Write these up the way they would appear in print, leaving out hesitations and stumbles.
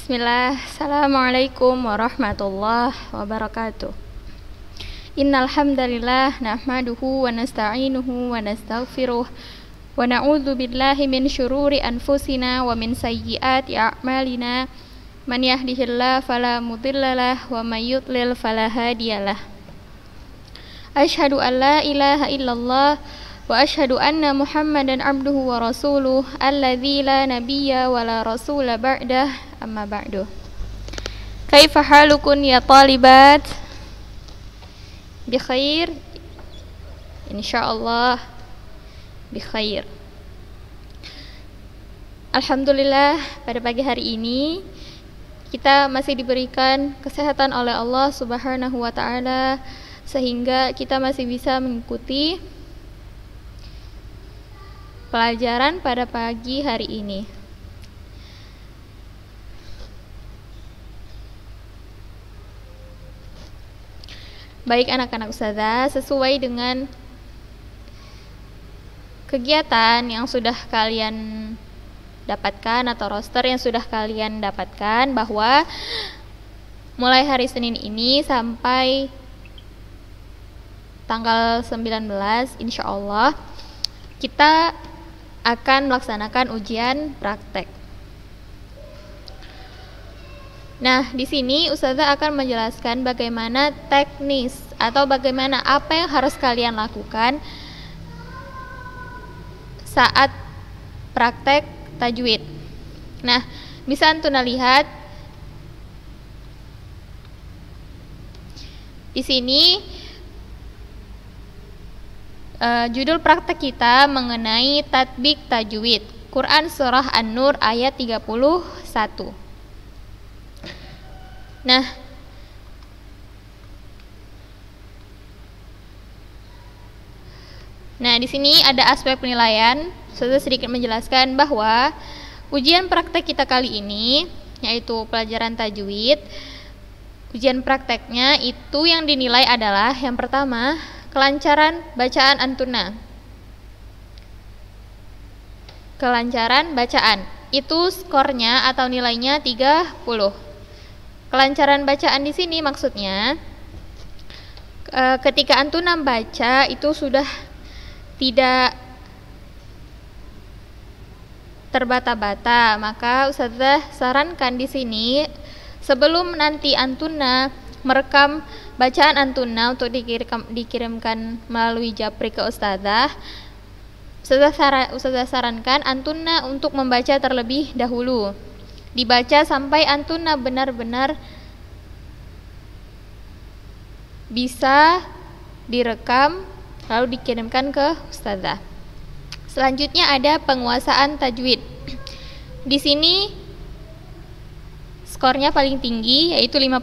Bismillah, Assalamualaikum warahmatullahi wabarakatuh. Innal hamdalillah nahmaduhu wa nasta'inuhu wa nastaghfiruh wa na'udzu billahi min syururi anfusina wa min sayyiati a'malina. Man yahdihillahu fala mudhillalah wa may yudlil fala hadiyalah. Asyhadu an la ilaha illallah wa asyhadu anna Muhammadan abduhu wa rasuluh alladzi la nabiyya wa la rasula ba'dah, amma ba'du. Kaifa halukun ya talibat? Bi khair, insyaallah bi khair. Alhamdulillah, pada pagi hari ini kita masih diberikan kesehatan oleh Allah Subhanahu wa taala sehingga kita masih bisa mengikuti pelajaran pada pagi hari ini. Baik anak-anak ustazah, sesuai dengan kegiatan yang sudah kalian dapatkan atau roster yang sudah kalian dapatkan, bahwa mulai hari Senin ini sampai tanggal 19 insya Allah kita akan melaksanakan ujian praktek. Nah, di sini ustazah akan menjelaskan bagaimana teknis atau bagaimana apa yang harus kalian lakukan saat praktek tajwid. Nah, bisa antum lihat di sini judul praktek kita mengenai tatbik tajwid, Quran surah An-Nur ayat 31. Nah, di sini ada aspek penilaian. Saya sedikit menjelaskan bahwa ujian praktek kita kali ini, yaitu pelajaran tajwid, ujian prakteknya itu yang dinilai adalah yang pertama, kelancaran bacaan antuna. Kelancaran bacaan itu skornya atau nilainya 30. Kelancaran bacaan di sini maksudnya ketika antuna baca itu sudah tidak terbata-bata, maka ustazah sarankan di sini sebelum nanti antuna merekam bacaan antuna untuk dikirimkan melalui japri ke ustazah, ustazah sarankan antuna untuk membaca terlebih dahulu. Dibaca sampai antuna benar-benar bisa direkam lalu dikirimkan ke ustazah. Selanjutnya ada penguasaan tajwid. Di sini skornya paling tinggi yaitu 50.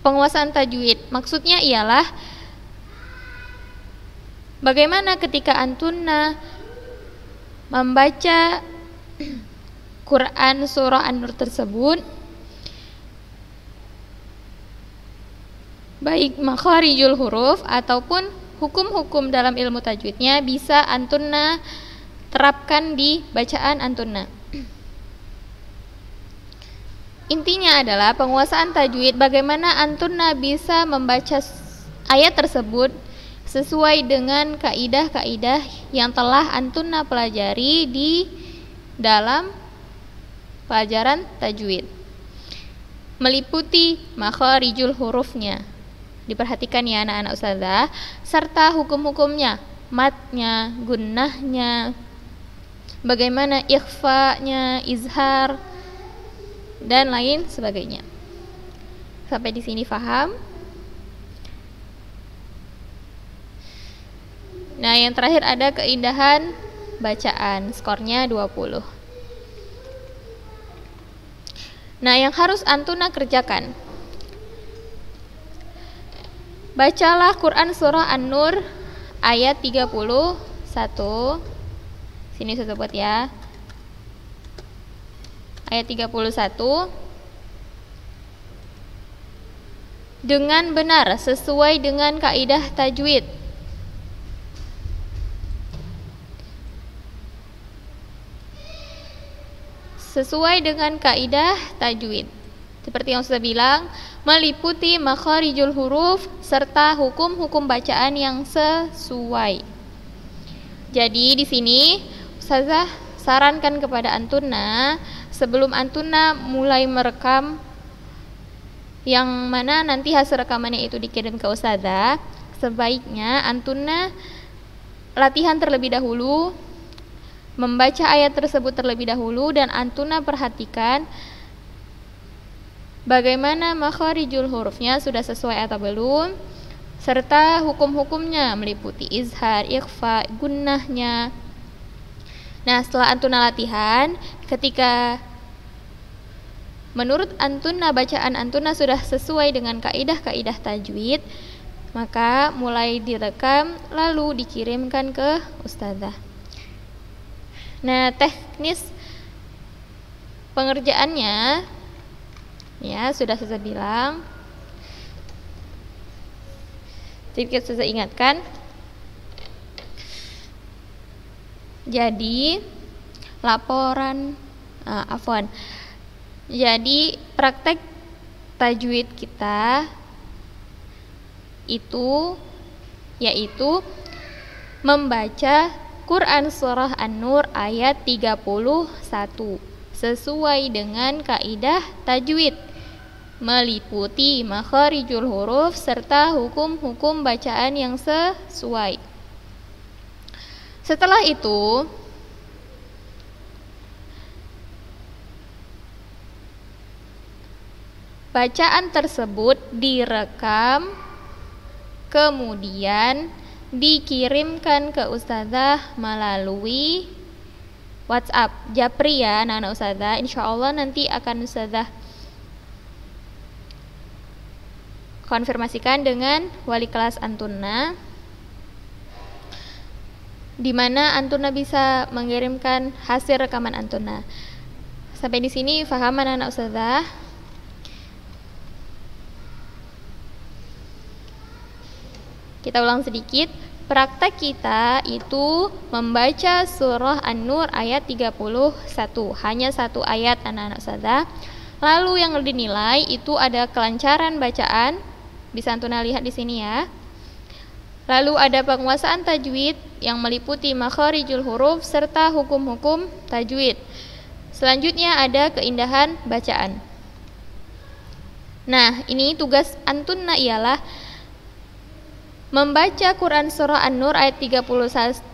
Penguasaan tajwid maksudnya ialah bagaimana ketika antuna membaca Quran surah An-Nur tersebut, baik makharijul huruf ataupun hukum-hukum dalam ilmu tajwidnya bisa antuna terapkan di bacaan antuna. Intinya adalah penguasaan tajwid, bagaimana antuna bisa membaca ayat tersebut sesuai dengan kaidah-kaidah yang telah antuna pelajari di dalam pelajaran tajwid, meliputi makharijul hurufnya. Diperhatikan ya anak-anak ustazah, serta hukum-hukumnya, matnya, gunnahnya, bagaimana ikhfa'nya, izhar, dan lain sebagainya. Sampai di sini paham? Nah, yang terakhir ada keindahan bacaan, skornya 20. Nah, yang harus antuna kerjakan, bacalah Quran surah An-Nur ayat 31. Sini saya sebut ya. Ayat 31 dengan benar sesuai dengan kaidah tajwid. sesuai dengan kaidah tajwid. Seperti yang sudah bilang, meliputi makharijul huruf serta hukum-hukum bacaan yang sesuai. Jadi di sini Ustazah sarankan kepada Antuna, sebelum Antuna mulai merekam, yang mana nanti hasil rekamannya itu dikirim ke Ustazah, sebaiknya Antuna latihan terlebih dahulu, membaca ayat tersebut terlebih dahulu, dan Antuna perhatikan bagaimana makharijul hurufnya sudah sesuai atau belum, serta hukum-hukumnya meliputi izhar, ikhfa, gunnahnya. Nah, setelah Antuna latihan, ketika menurut Antuna bacaan Antuna sudah sesuai dengan kaidah-kaidah tajwid, maka mulai direkam lalu dikirimkan ke Ustazah. Nah, teknis pengerjaannya ya sudah saya bilang, sedikit saya ingatkan. Jadi laporan jadi praktek tajwid kita itu yaitu membaca Quran surah An-Nur ayat 31 sesuai dengan kaidah tajwid, meliputi makharijul huruf serta hukum-hukum bacaan yang sesuai. Setelah itu, bacaan tersebut direkam, kemudian dikirimkan ke Ustazah melalui WhatsApp Japri ya, anak-anak Ustazah. Insya Allah nanti akan Ustazah konfirmasikan dengan wali kelas Antuna, di mana Antuna bisa mengirimkan hasil rekaman Antuna. Sampai di sini paham anak-anak Ustazah? Kita ulang sedikit. Praktek kita itu membaca surah An-Nur ayat 31, hanya satu ayat anak-anak Ustazah. Lalu yang dinilai itu ada kelancaran bacaan, bisa Antuna lihat di sini ya. Lalu ada penguasaan tajwid yang meliputi makharijul huruf serta hukum-hukum tajwid. Selanjutnya ada keindahan bacaan. Nah, ini tugas Antuna ialah membaca Quran surah An-Nur ayat 31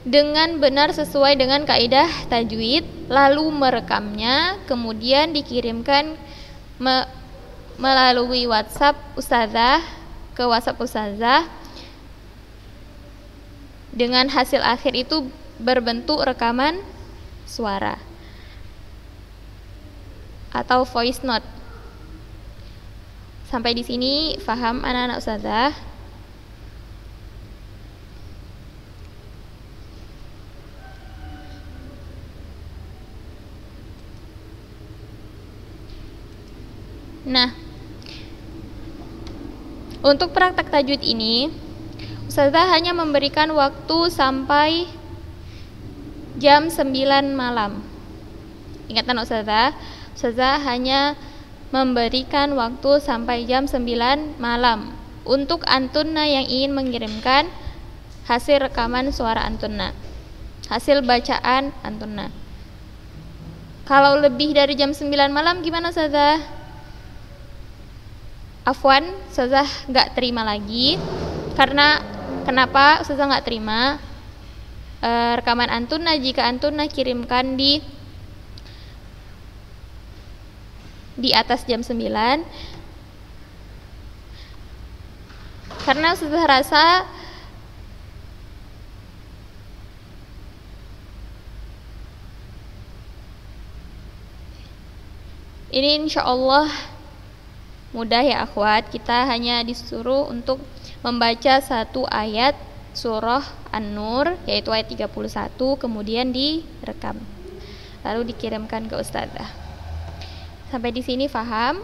dengan benar sesuai dengan kaidah tajwid, lalu merekamnya, kemudian dikirimkan melalui WhatsApp Ustazah ke WhatsApp Ustazah, dengan hasil akhir itu berbentuk rekaman suara atau voice note. Sampai di sini paham anak-anak Ustazah? Nah, untuk praktek tajwid ini Ustazah hanya memberikan waktu sampai jam 9 malam. Ingatan Ustazah, Ustazah hanya memberikan waktu sampai jam 9 malam untuk Antuna yang ingin mengirimkan hasil rekaman suara Antuna, hasil bacaan Antuna. Kalau lebih dari jam 9 malam gimana Ustazah? Afwan, Ustazah nggak terima lagi. Karena kenapa Ustazah nggak terima rekaman Antuna jika Antuna kirimkan di atas jam 9? Karena Ustazah rasa ini insya Allah mudah ya akhwat. Kita hanya disuruh untuk membaca satu ayat surah An-Nur, yaitu ayat 31, kemudian direkam lalu dikirimkan ke Ustazah. Sampai di sini paham?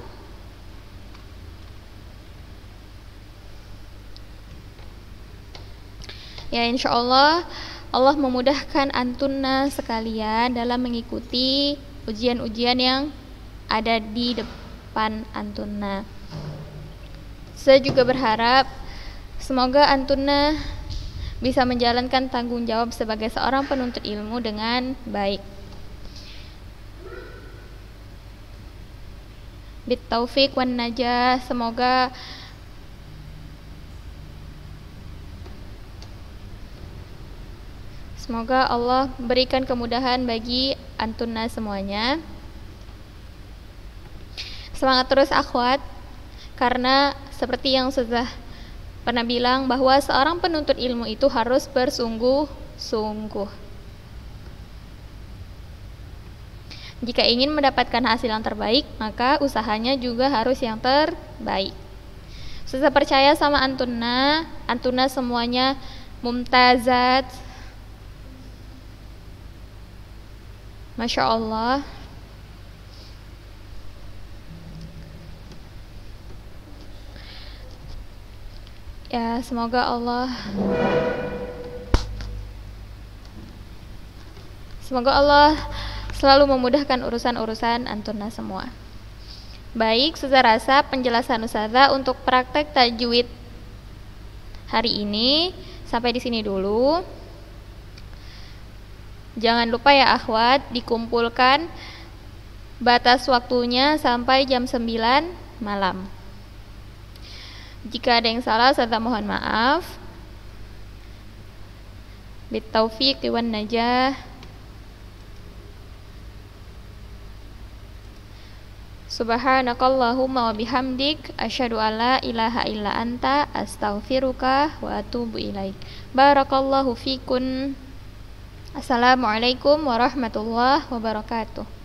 Ya, insya Allah Allah memudahkan antunna sekalian dalam mengikuti ujian-ujian yang ada di depan antunna. Saya juga berharap semoga antunna bisa menjalankan tanggung jawab sebagai seorang penuntut ilmu dengan baik. Bitaufiq wan najah, semoga Allah berikan kemudahan bagi antunna semuanya. Semangat terus akhwat, karena seperti yang sudah pernah bilang bahwa seorang penuntut ilmu itu harus bersungguh-sungguh. Jika ingin mendapatkan hasil yang terbaik, maka usahanya juga harus yang terbaik. Saya percaya sama antunna semuanya mumtazat, Masya Allah. Ya, semoga Allah selalu memudahkan urusan-urusan antunna semua. Baik, saya rasa penjelasan Ustazah untuk praktek tajwid hari ini sampai di sini dulu. Jangan lupa ya akhwat, dikumpulkan batas waktunya sampai jam 9 malam. Jika ada yang salah, saya mohon maaf. Bitaufiq wan najah. Subhanakallahumma wa bihamdik, asyhadu alla ilaha illa anta, astaghfiruka wa atubu ilaik. Barakallahu fikun. Assalamualaikum warahmatullahi wabarakatuh.